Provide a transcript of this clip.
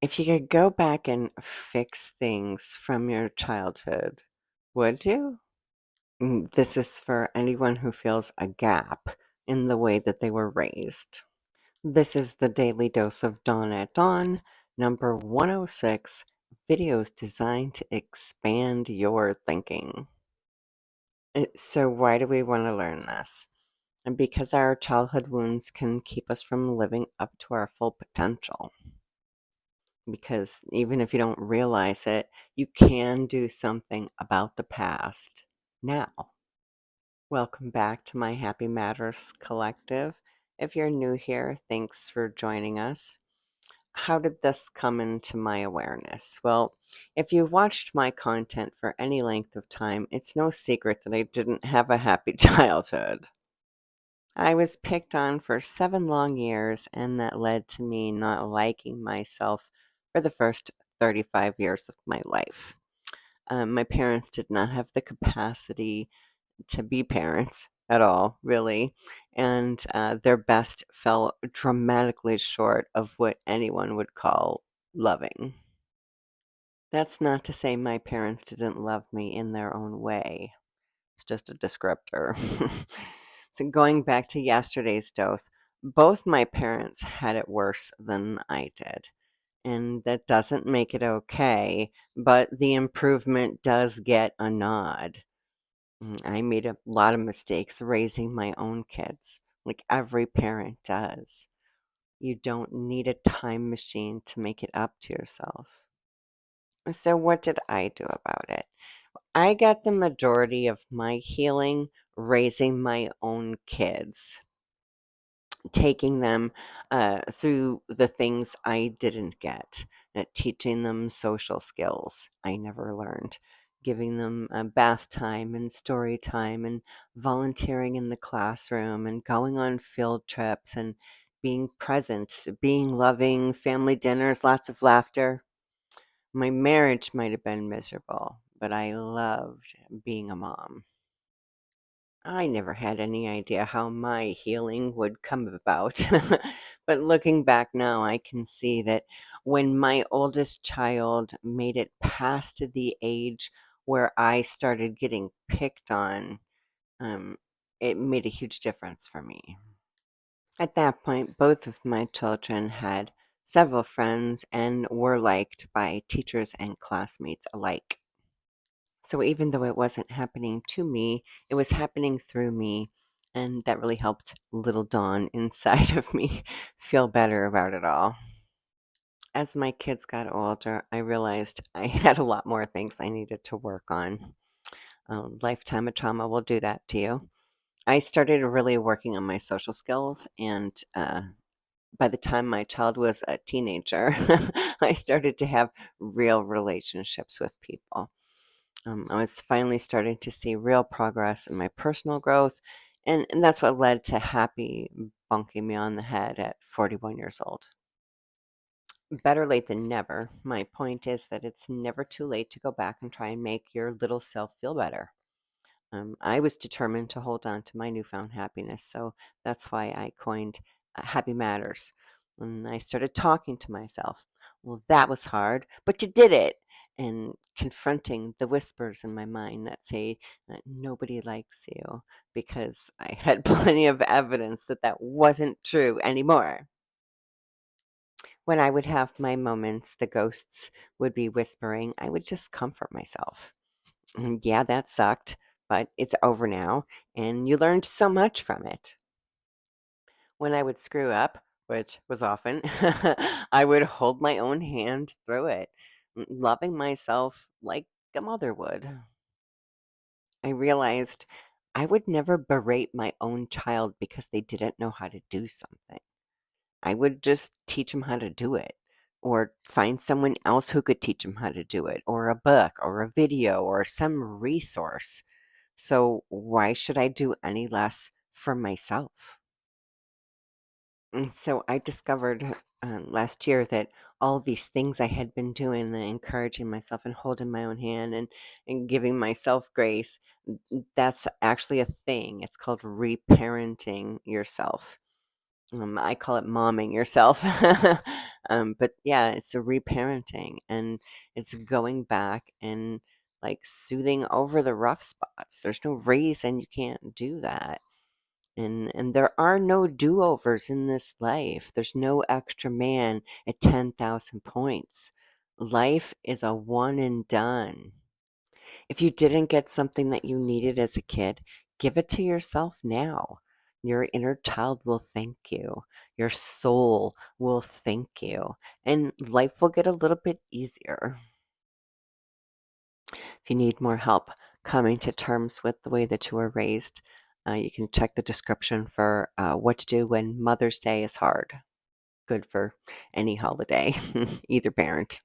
If you could go back and fix things from your childhood, would you? This is for anyone who feels a gap in the way that they were raised. This is the Daily Dose of Dawn at Dawn, number 106, videos designed to expand your thinking. So, why do we want to learn this? And because our childhood wounds can keep us from living up to our full potential. Because even if you don't realize it, you can do something about the past now. Welcome back to my Happy Matters Collective. If you're new here, thanks for joining us. How did this come into my awareness? Well, if you've watched my content for any length of time, it's no secret that I didn't have a happy childhood. I was picked on for 7 long years, and that led to me not liking myself for the first 35 years of my life. My parents did not have the capacity to be parents at all, really, and their best fell dramatically short of what anyone would call loving. That's not to say my parents didn't love me in their own way. It's just a descriptor. So going back to yesterday's dose, both my parents had it worse than I did. And that doesn't make it okay, but the improvement does get a nod. I made a lot of mistakes raising my own kids, like every parent does. You don't need a time machine to make it up to yourself. So, what did I do about it? I got the majority of my healing raising my own kids, taking them through the things I didn't get, teaching them social skills I never learned, giving them bath time and story time and volunteering in the classroom and going on field trips and being present, being loving, family dinners, lots of laughter. My marriage might have been miserable, but I loved being a mom. I never had any idea how my healing would come about. But looking back now, I can see that when my oldest child made it past the age where I started getting picked on, um, it made a huge difference for me. At that point, both of my children had several friends and were liked by teachers and classmates alike. So even though it wasn't happening to me, it was happening through me. And that really helped little Dawn inside of me feel better about it all. As my kids got older, I realized I had a lot more things I needed to work on. Lifetime of trauma will do that to you. I started really working on my social skills, and by the time my child was a teenager, I started to have real relationships with people. I was finally starting to see real progress in my personal growth, and that's what led to Happy bonking me on the head at 41 years old. Better late than never. My point is that it's never too late to go back and try and make your little self feel better. I was determined to hold on to my newfound happiness, so that's why I coined Happy Matters. And I started talking to myself. Well, that was hard, but you did it. And confronting the whispers in my mind that say that nobody likes you, because I had plenty of evidence that that wasn't true anymore. When I would have my moments, the ghosts would be whispering, I would just comfort myself. Yeah, that sucked, but it's over now, and you learned so much from it. When I would screw up, which was often, I would hold my own hand through it, loving myself like a mother would. I realized I would never berate my own child because they didn't know how to do something. I would just teach them how to do it, or find someone else who could teach them how to do it, or a book, or a video, or some resource. So why should I do any less for myself? And so I discovered last year that all these things I had been doing, encouraging myself and holding my own hand and giving myself grace, that's actually a thing. It's called reparenting yourself. I call it momming yourself. But yeah, it's a reparenting, and it's going back and like soothing over the rough spots. There's no reason you can't do that. And there are no do-overs in this life. There's no extra man at 10,000 points. Life is a one and done. If you didn't get something that you needed as a kid, give it to yourself now. Your inner child will thank you. Your soul will thank you. And life will get a little bit easier. If you need more help coming to terms with the way that you were raised, you can check the description for what to do when Mother's Day is hard. Good for any holiday, either parent.